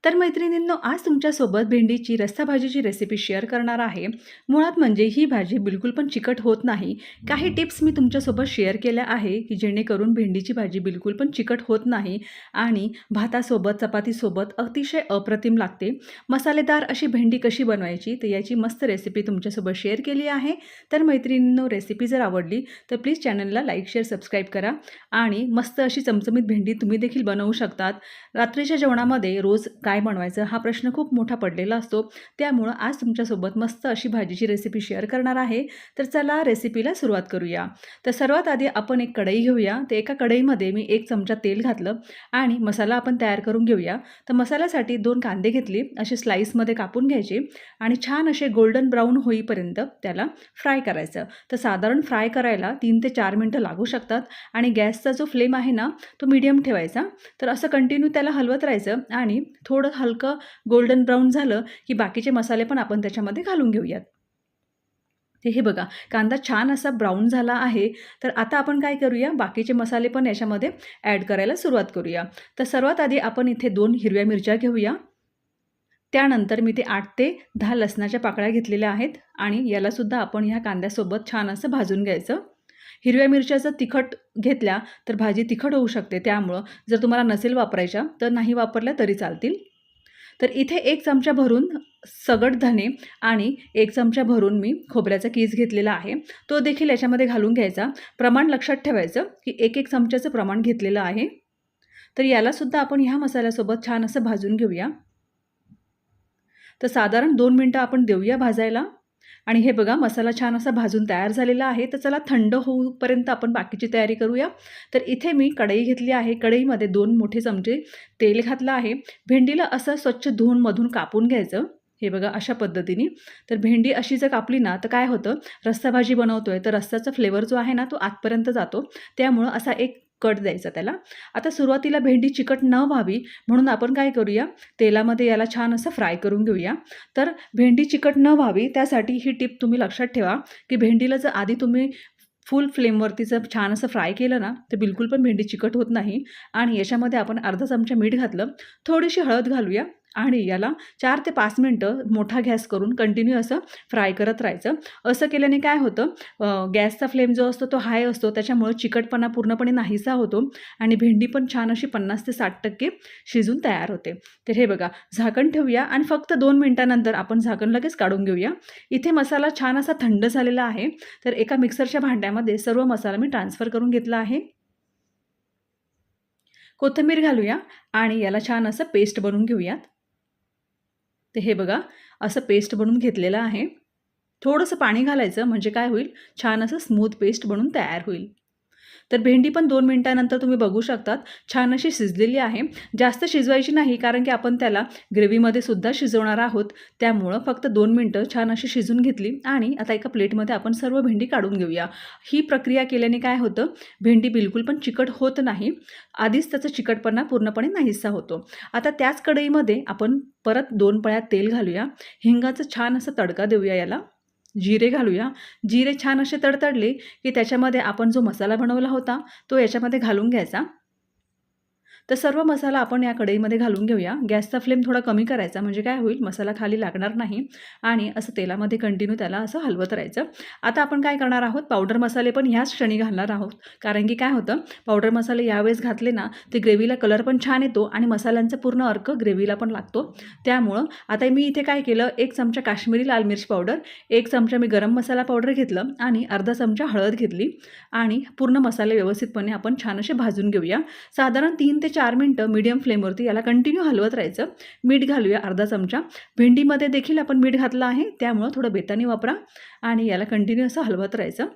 तर मैत्रिणींनो, आज तुमच्यासोबत भेंडीची रस्सा भाजीची रेसिपी शेअर करणार आहे. मुळात म्हणजे ही भाजी बिलकुल पण चिकट होत नाही. काही टिप्स मी तुमच्यासोबत शेअर केल्या आहे की जेणेकरून भेंडीची भाजी बिलकुल पण चिकट होत नाही आणि भातासोबत चपातीसोबत अतिशय अप्रतिम लागते. मसालेदार अशी भेंडी कशी बनवायची तर याची मस्त रेसिपी तुमच्यासोबत शेअर केली आहे. तर मैत्रिणींनो, रेसिपी जर आवडली तर प्लीज चॅनलला लाईक शेअर सबस्क्राईब करा आणि मस्त अशी चमचमीत भेंडी तुम्ही देखील बनवू शकतात. रात्रीच्या जेवणामध्ये रोज काय बनवायचं हा प्रश्न खूप मोठा पडलेला असतो. त्यामुळं आज तुमच्यासोबत मस्त अशी भाजीची रेसिपी शेअर करणार आहे. तर चला रेसिपीला सुरुवात करूया. तर सर्वात आधी आपण एक कढई घेऊया. तर एका कढईमध्ये मी 1 चमचा तेल घातलं आणि मसाला आपण तयार करून घेऊया. तर मसाल्यासाठी 2 कांदे घेतले, असे स्लाईसमध्ये कापून घ्यायचे आणि छान असे गोल्डन ब्राऊन होईपर्यंत त्याला फ्राय करायचं. तर साधारण फ्राय करायला 3 ते 4 मिनटं लागू शकतात आणि गॅसचा जो फ्लेम आहे ना तो मीडियम ठेवायचा. तर असं कंटिन्यू त्याला हलवत राहायचं आणि थोडं हलकं गोल्डन ब्राऊन झालं की बाकीचे मसाले पण आपण त्याच्यामध्ये घालून घेऊयात. ते हे बघा, कांदा छान असा ब्राऊन झाला आहे. तर आता आपण काय करूया, बाकीचे मसाले पण याच्यामध्ये ॲड करायला सुरुवात करूया. तर सर्वात आधी आपण इथे 2 हिरव्या मिरच्या घेऊया. त्यानंतर मी ते 8 ते 10 लसणाच्या पाकळ्या घेतलेल्या आहेत आणि यालासुद्धा आपण ह्या कांद्यासोबत छान असं भाजून घ्यायचं. हिरव्या मिरच्याचं तिखट घेतल्या तर भाजी तिखट होऊ शकते. त्यामुळं जर तुम्हाला नसेल वापरायच्या तर नाही वापरल्या तरी चालतील. तर इथे 1 चमचा भरून सगट धने आणि 1 चमचा भरून मी खोबऱ्याचा कीस घेतलेला आहे. तो देखील याच्यामध्ये घालून घ्यायचा. प्रमाण लक्षात ठेवायचं की 1-1 चमच्याचं प्रमाण घेतलेलं आहे. तर यालासुद्धा आपण ह्या मसाल्यासोबत छान असं भाजून घेऊया. तर साधारण 2 मिनटं आपण देऊया भाजायला. आणि हे बघा, मसाला छान असा भाजून तयार झालेला आहे. तर चला थंड होऊपर्यंत आपण बाकीची तयारी करूया. तर इथे मी कढई घेतली आहे. कढईमध्ये 2 मोठे चमचे तेल घातलं आहे. भेंडीला असं स्वच्छ धुवून मधून कापून घ्यायचं. हे बघा, अशा पद्धतीने. तर भेंडी अशी जर कापली ना तर काय होतं, रस्सा भाजी बनवतोय तर रस्साचा फ्लेवर जो आहे ना तो आतपर्यंत जातो. त्यामुळं असा एक कट द्यायचा त्याला. आता सुरुवातीला भेंडी चिकट न व्हावी म्हणून आपण काय करूया, तेलामध्ये याला छान असं फ्राय करून घेऊया. तर भेंडी चिकट न व्हावी त्यासाठी ही टिप तुम्ही लक्षात ठेवा की भेंडीला जर आधी तुम्ही फुल फ्लेमवरती जर छान असं फ्राय केलं ना तर बिलकुल पण भेंडी चिकट होत नाही. आणि याच्यामध्ये आपण अर्धा चमचा मीठ घातलं, थोडीशी हळद घालूया आणि याला 4 ते 5 मिनटं मोठा गॅस करून कंटिन्यू असं फ्राय करत राहायचं. असं केल्याने काय होतं, गॅसचा फ्लेम जो असतो तो हाय असतो, त्याच्यामुळे चिकटपणा पूर्णपणे नाहीसा होतो आणि भेंडी पण छान अशी 50 ते 60% शिजून तयार होते. तर हे बघा, झाकण ठेवूया आणि फक्त 2 मिनटानंतर आपण झाकण लगेच काढून घेऊया. इथे मसाला छान असा थंड झालेला आहे. तर एका मिक्सरच्या भांड्यामध्ये सर्व मसाला मी ट्रान्सफर करून घेतला आहे. कोथिंबीर घालूया आणि याला छान असं पेस्ट बनवून घेऊयात. तर हे बघा, असं पेस्ट बनवून घेतलेलं आहे. थोडंसं पाणी घालायचं म्हणजे काय होईल, छान असं स्मूथ पेस्ट बनून तयार होईल. तर भेंडी पण 2 मिनिटानंतर तुम्ही बघू शकतात छान अशी शिजलेली आहे. जास्त शिजवायची नाही कारण की आपण त्याला ग्रेव्हीमध्ये सुद्धा शिजवणार आहोत. त्यामुळं फक्त 2 मिनटं छान अशी शिजून घेतली आणि आता एका प्लेटमध्ये आपण सर्व भेंडी काढून घेऊया. ही प्रक्रिया केल्याने काय होतं, भेंडी बिलकुल पण चिकट होत नाही. आधीच त्याचा चिकटपणा पूर्णपणे नाहीसा होतो. आता त्याच कढईमध्ये आपण परत 2 पळ्या तेल घालूया. हिंगाचा छान असा तडका देऊया याला. जिरे घालूया. जिरे छान असे तडतडले की त्याच्यामध्ये आपण जो मसाला बनवला होता तो याच्यामध्ये घालून घ्यायचा. तर सर्व मसाला आपण या कढईमध्ये घालून घेऊया. गॅसचा फ्लेम थोडा कमी करायचा म्हणजे काय होईल, मसाला खाली लागणार नाही आणि असं तेलामध्ये कंटिन्यू त्याला असं हलवत राहायचं. आता आपण काय करणार आहोत, पावडर मसाले पण ह्याच क्षणी घालणार आहोत. कारण की काय होतं, पावडर मसाले यावेळेस घातले ना ते ग्रेव्हीला कलर पण छान येतो आणि मसाल्यांचा पूर्ण अर्क ग्रेव्हीला पण लागतो. त्यामुळं आता मी इथे काय केलं, 1 चमचा काश्मीरी लाल मिर्च पावडर, 1 चमचा मी गरम मसाला पावडर घेतलं आणि अर्धा चमचा हळद घेतली आणि पूर्ण मसाले व्यवस्थितपणे आपण छान असे भाजून घेऊया. साधारण 3 ते 4 मिनटं मीडियम फ्लेमवरती याला कंटिन्यू हलवत राहायचं. मीठ घालूया अर्धा चमचा. भेंडीमध्ये देखील आपण मीठ घातलं आहे, त्यामुळं थोडं बेताने वापरा आणि याला कंटिन्यू असं हलवत राहायचं.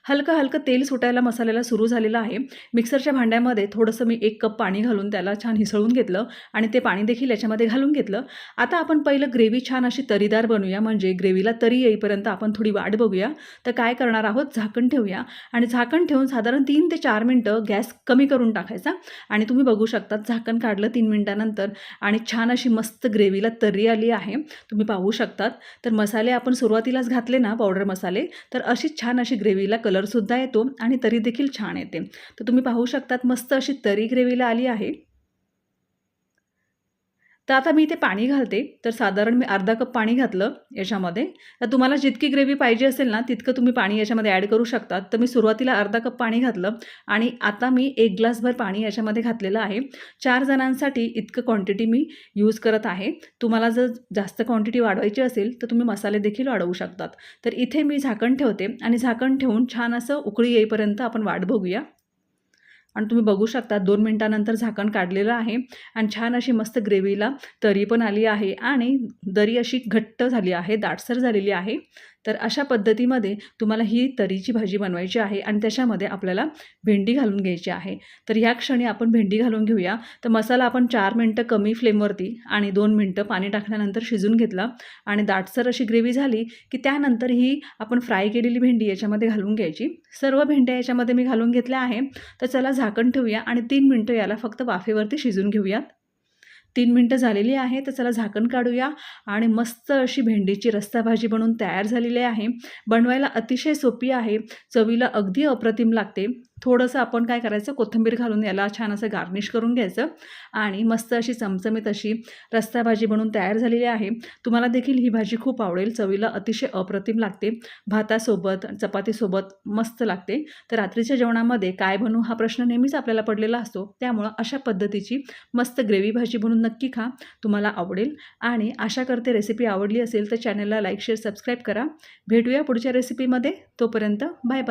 हलकं-हलकं तेल सुटायला मसाल्याला सुरू झालेलं आहे. मिक्सरच्या भांड्यामध्ये थोडंसं मी 1 कप पाणी घालून त्याला छान हिसळून घेतलं आणि ते पाणी देखील याच्यामध्ये घालून घेतलं. आता आपण पहिलं ग्रेव्ही छान अशी तरीदार बनवूया, म्हणजे ग्रेव्हीला तरी येईपर्यंत आपण थोडी वाट बघूया. तर काय करणार आहोत, झाकण ठेवूया आणि झाकण ठेवून साधारण 3 ते 4 मिनटं गॅस कमी करून टाकायचा आणि तुम्ही बघू शकता झाकण काढलं 3 मिनिटानंतर आणि छान अशी मस्त ग्रेव्हीला तर्री आली आहे. तुम्ही पाहू शकतात. तर मसाले आपण सुरुवातीलाच घातले ना, पावडर मसाले, तर अशीच छान अशी ग्रेव्हीला कलरसुद्धा येतो आणि तरी देखील छान येते. तर तुम्ही पाहू शकतात मस्त अशी तरी ग्रेव्हीला आली आहे. तर आता मी इथे पाणी घालते. तर साधारण मी अर्धा कप पाणी घातलं याच्यामध्ये. तर तुम्हाला जितकी ग्रेव्ही पाहिजे असेल ना, तितकं तुम्ही पाणी याच्यामध्ये ॲड करू शकता. तर मी सुरुवातीला अर्धा कप पाणी घातलं आणि आता मी 1 ग्लासभर पाणी याच्यामध्ये घातलेलं आहे. 4 जणांसाठी इतकं क्वांटिटी मी यूज करत आहे. तुम्हाला जर जास्त क्वांटिटी वाढवायची असेल, तर तुम्ही मसाले देखील वाढवू शकतात. तर इथे मी झाकण ठेवते आणि झाकण ठेवून छान असं उकळी येईपर्यंत आपण वाट बघूया. आणि तुम्ही बघू शकता 2 मिनिटानंतर झाकण काढलेलं आहे आणि छान अशी मस्त ग्रेव्हीला तरी पण आली आहे आणि दरी अशी घट्ट झाली आहे, दाटसर झालेली आहे. तर अशा पद्धतीमध्ये तुम्हाला ही तरीची भाजी बनवायची आहे आणि त्याच्यामध्ये आपल्याला भेंडी घालून घ्यायची आहे. तर ह्या क्षणी आपण भेंडी घालून घेऊया. तर मसाला आपण 4 मिनिटं कमी फ्लेमवरती आणि 2 मिनिटं पाणी टाकल्यानंतर शिजून घेतला आणि दाटसर अशी ग्रेव्ही झाली, की त्यानंतर ही आपण फ्राय केलेली भेंडी याच्यामध्ये घालून घ्यायची. सर्व भेंड्या याच्यामध्ये मी घालून घेतल्या आहे. तर चला झाकण ठेवूया आणि 3 मिनिटं याला फक्त वाफेवरती शिजून घेऊयात. 3 मिनिटं झालेली आहे. तर चला झाकण काढूया आणि मस्त अशी भेंडीची रस्सा भाजी बनवून तयार झालेली आहे. बनवायला अतिशय सोपी आहे. चवीला अगदी अप्रतिम लागते. थोडंसं आपण काय करायचं, कोथिंबीर घालून याला छान असं गार्निश करून घ्यायचं आणि मस्त अशी चमचमीत अशी रस्सा भाजी बनवून तयार झालेली आहे. तुम्हाला देखील ही भाजी खूप आवडेल. चवीला अतिशय अप्रतिम लागते. भातासोबत, चपातीसोबत मस्त लागते. तर रात्रीच्या जेवणामध्ये काय बनवू हा प्रश्न नेहमीच आपल्याला पडलेला असतो. त्यामुळं अशा पद्धतीची मस्त ग्रेव्ही भाजी बनवून नक्की खा. तुम्हाला आवडेल आणि आशा करते रेसिपी आवडली असेल तर चॅनलला लाईक, शेअर, सबस्क्राईब करा. भेटूया पुढच्या रेसिपीमध्ये. तोपर्यंत बाय बाय.